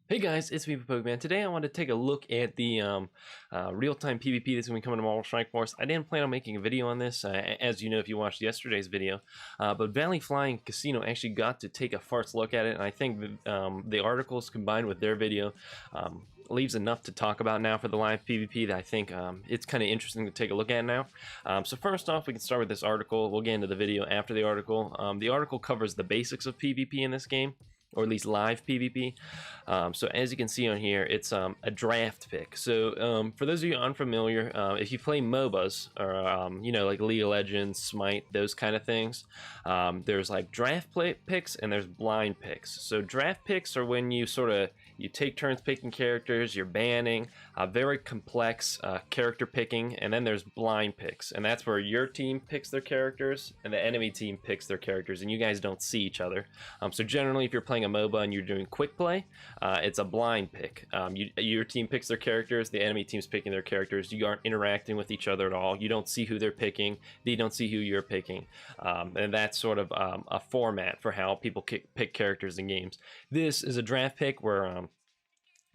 Hey guys, it's me, Pokemon. Today I want to take a look at the real-time PvP that's going to be coming to Marvel Strike Force. I didn't plan on making a video on this, as you know if you watched yesterday's video, but Valley Flying Casino actually got to take a first look at it, and I think the articles combined with their video leaves enough to talk about now for the live PvP that I think it's kind of interesting to take a look at now. So first off, we can start with this article. We'll get into the video after the article. The article covers the basics of PvP in this game, or at least live PvP. So as you can see on here, it's a draft pick. So for those of you unfamiliar, if you play MOBAs or like League of Legends, Smite, those kind of things, there's like draft picks and there's blind picks. So draft picks are when you you take turns picking characters, you're banning, very complex character picking, and then there's blind picks, and that's where your team picks their characters and the enemy team picks their characters, and you guys don't see each other. So generally, if you're playing a MOBA and you're doing quick play, it's a blind pick. Your team picks their characters, the enemy team's picking their characters. You aren't interacting with each other at all. You don't see who they're picking. They don't see who you're picking, and that's sort of a format for how people pick characters in games. This is a draft pick where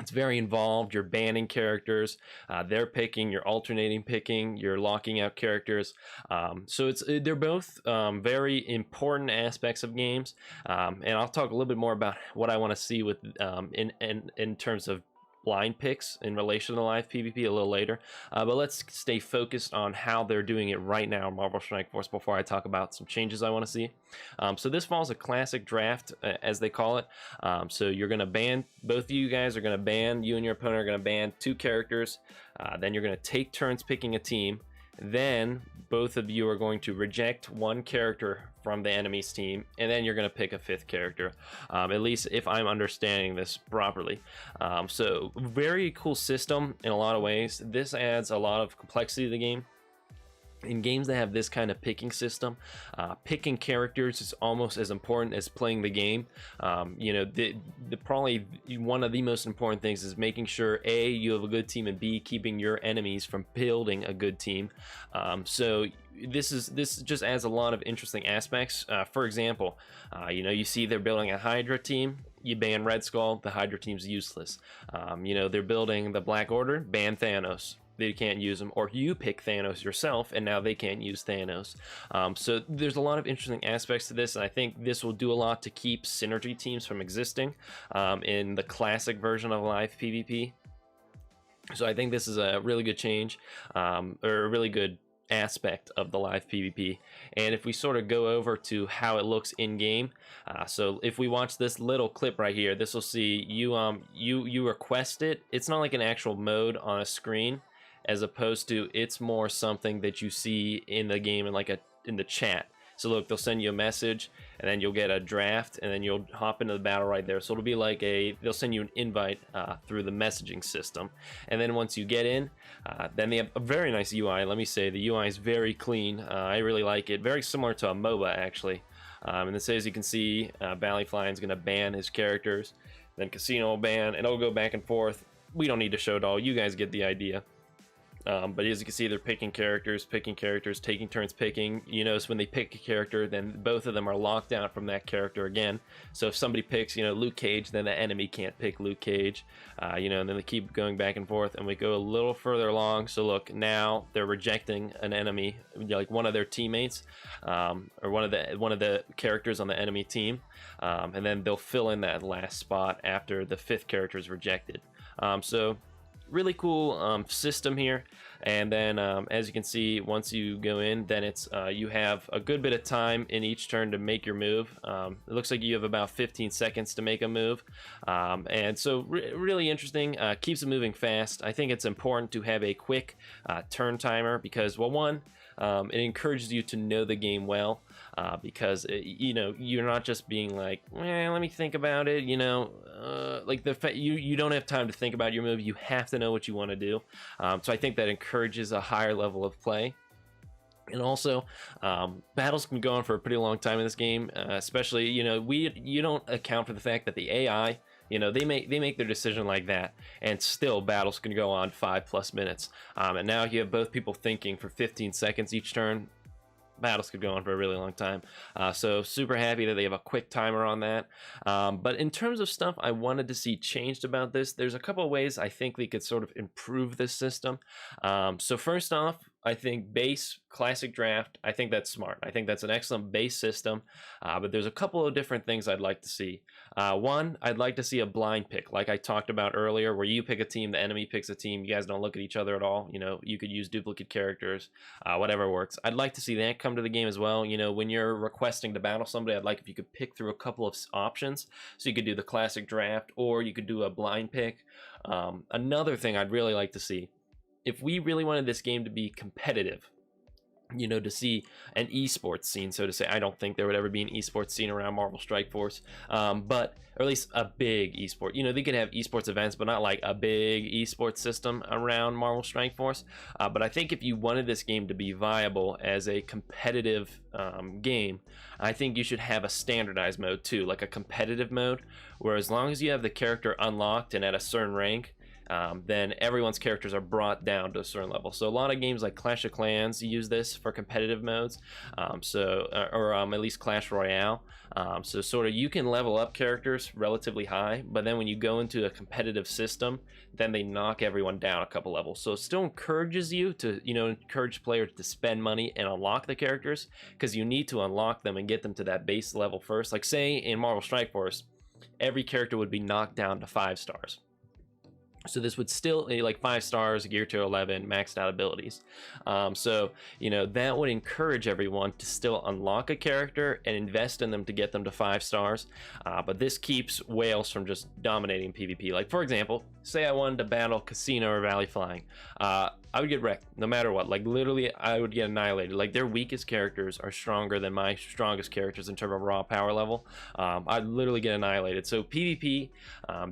it's very involved. You're banning characters, they're picking, you're alternating picking, you're locking out characters. So they're both very important aspects of games, and I'll talk a little bit more about what I want to see with in terms of blind picks in relation to live PvP a little later, but let's stay focused on how they're doing it right now in Marvel Strike Force before I talk about some changes I want to see. So this follows a classic draft, as they call it. So you're going to ban, both of you guys are going to ban, you and your opponent are going to ban 2 characters, then you're going to take turns picking a team. Then both of you are going to reject 1 character from the enemy's team, and then you're going to pick a 5th character, at least if I'm understanding this properly. So very cool system in a lot of ways. This adds a lot of complexity to the game. In games that have this kind of picking system, picking characters is almost as important as playing the game. Probably one of the most important things is making sure A, you have a good team, and B, keeping your enemies from building a good team. So this just adds a lot of interesting aspects. For example, you see they're building a Hydra team. You ban Red Skull, the Hydra team's useless. They're building the Black Order, ban Thanos. They can't use them, or you pick Thanos yourself and now they can't use Thanos. So there's a lot of interesting aspects to this, and I think this will do a lot to keep synergy teams from existing in the classic version of live PvP. So I think this is a really good change, or a really good aspect of the live PvP. And if we sort of go over to how it looks in game, so if we watch this little clip right here, this will see you request it. It's not like an actual mode on a screen, as opposed to it's more something that you see in the game in the chat. So look, they'll send you a message, and then you'll get a draft, and then you'll hop into the battle right there. So it'll be like they'll send you an invite through the messaging system, and then once you get in, then they have a very nice UI. Let me say, the UI is very clean. I really like it. Very similar to a MOBA actually. And it says, you can see Valley Flying is going to ban his characters, then Casino will ban, and it'll go back and forth. We don't need to show it all. You guys get the idea. But as you can see, they're picking characters, taking turns picking. You notice when they pick a character, then both of them are locked out from that character again. So if somebody picks, Luke Cage, then the enemy can't pick Luke Cage. And then they keep going back and forth, and we go a little further along. So look, now they're rejecting an enemy, like one of their teammates, or one of the characters on the enemy team, and then they'll fill in that last spot after the 5th character is rejected. So really cool system here. And then as you can see, once you go in, then it's you have a good bit of time in each turn to make your move. It looks like you have about 15 seconds to make a move, and so really interesting. Keeps it moving fast. I think it's important to have a quick turn timer because, well, one, it encourages you to know the game well, because you're not just being like, let me think about it. Like you don't have time to think about your move. You have to know what you want to do. So I think that encourages a higher level of play. And also, battles can go on for a pretty long time in this game, especially you don't account for the fact that the AI, they make their decision like that, and still battles can go on 5+ minutes. And now you have both people thinking for 15 seconds each turn. battles could go on for a really long time. So super happy that they have a quick timer on that. But in terms of stuff I wanted to see changed about this, there's a couple of ways I think they could sort of improve this system. So first off, I think base classic draft, I think that's smart. I think that's an excellent base system, but there's a couple of different things I'd like to see. One, I'd like to see a blind pick, like I talked about earlier, where you pick a team, the enemy picks a team, you guys don't look at each other at all. You know, you could use duplicate characters, whatever works. I'd like to see that come to the game as well. You know, when you're requesting to battle somebody, I'd like if you could pick through a couple of options. So you could do the classic draft, or you could do a blind pick. Another thing I'd really like to see, if we really wanted this game to be competitive, you know, to see an esports scene, so to say. I don't think there would ever be an esports scene around Marvel Strike Force, but or at least a big esport. You know, they could have esports events, but not like a big esports system around Marvel Strike Force. But I think if you wanted this game to be viable as a competitive game, I think you should have a standardized mode too, like a competitive mode, where as long as you have the character unlocked and at a certain rank, then everyone's characters are brought down to a certain level. So a lot of games like Clash of Clans use this for competitive modes, or at least Clash Royale. So sort of you can level up characters relatively high, but then when you go into a competitive system, then they knock everyone down a couple levels. So it still encourages you to, you know, encourage players to spend money and unlock the characters, because you need to unlock them and get them to that base level first. Like say in Marvel Strike Force, every character would be knocked down to 5 stars. So this would still like 5 stars, gear to 11, maxed out abilities. So, you know, that would encourage everyone to still unlock a character and invest in them to get them to 5 stars. But this keeps whales from just dominating PvP. Like, for example, say I wanted to battle Casino or Valley Flying. I would get wrecked no matter what. Like, literally, I would get annihilated. Like, their weakest characters are stronger than my strongest characters in terms of raw power level. I'd literally get annihilated. So PvP,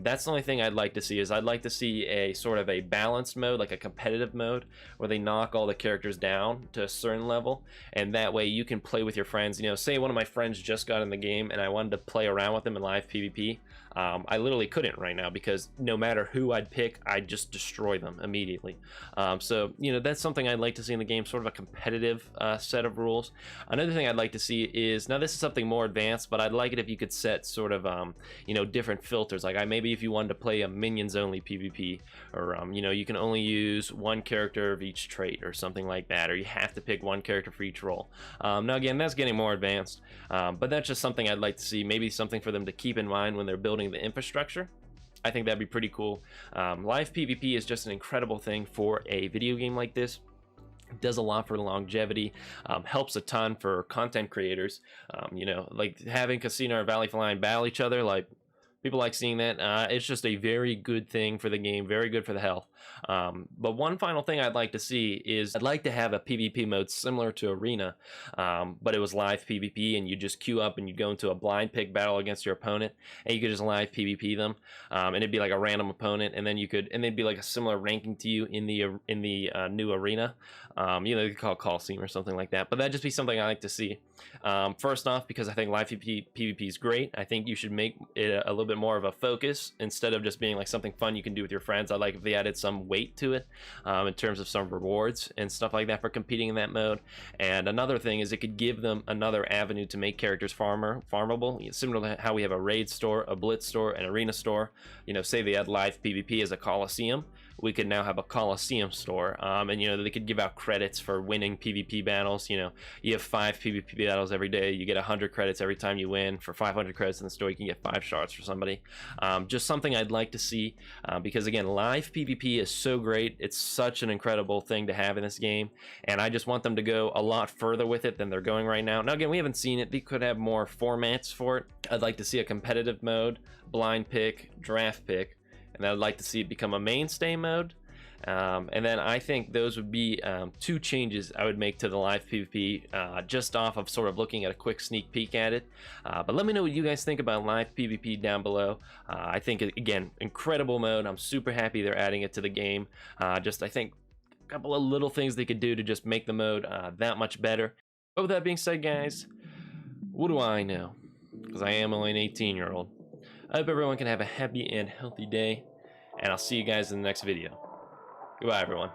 that's the only thing I'd like to see. Is I'd like to see a sort of a balanced mode, like a competitive mode, where they knock all the characters down to a certain level, and that way you can play with your friends. You know, say one of my friends just got in the game and I wanted to play around with them in live PvP. I literally couldn't right now, because no matter who I'd pick, I'd just destroy them immediately. So, you know, that's something I'd like to see in the game, sort of a competitive set of rules. Another thing I'd like to see is, now this is something more advanced, but I'd like it if you could set sort of, you know, different filters. Like maybe if you wanted to play a minions only PvP, or, you know, you can only use one character of each trait or something like that, or you have to pick one character for each role. Now again, that's getting more advanced, but that's just something I'd like to see, maybe something for them to keep in mind when they're building the infrastructure. I think that'd be pretty cool. Live PvP is just an incredible thing for a video game like this. It does a lot for longevity, helps a ton for content creators. You know, like having Casino or Valley Flying battle each other, like people like seeing that. It's just a very good thing for the game, very good for the health. But one final thing I'd like to see is, I'd like to have a PvP mode similar to Arena, but it was live PvP, and you just queue up and you go into a blind pick battle against your opponent, and you could just live PvP them, and it'd be like a random opponent, and then you could, and they'd be like a similar ranking to you in the new Arena. You know, you could call it Coliseum or something like that, but that'd just be something I like to see. First off, because I think live PvP is great. I think you should make it a little bit more of a focus, instead of just being like something fun you can do with your friends. I'd like if they added some weight to it, in terms of some rewards and stuff like that for competing in that mode. And another thing is, it could give them another avenue to make characters farmable, similar to how we have a raid store, a blitz store, an arena store. You know, say they had live PvP as a Coliseum, we could now have a Coliseum store, and you know, they could give out credits for winning PvP battles. You know, you have 5 PvP battles every day, you get 100 credits every time you win. For 500 credits in the store, you can get 5 shards for somebody. Just something I'd like to see, because again, live PvP is so great. It's such an incredible thing to have in this game, and I just want them to go a lot further with it than they're going right now. Now again, we haven't seen it. They could have more formats for it. I'd like to see a competitive mode, blind pick, draft pick, and I'd like to see it become a mainstay mode. And then I think those would be 2 changes I would make to the live PvP, just off of sort of looking at a quick sneak peek at it. But let me know what you guys think about live PvP down below. I think, again, incredible mode. I'm super happy they're adding it to the game. I think a couple of little things they could do to just make the mode that much better. But with that being said, guys, what do I know? Because I am only an 18-year-old. I hope everyone can have a happy and healthy day, and I'll see you guys in the next video. Goodbye, everyone.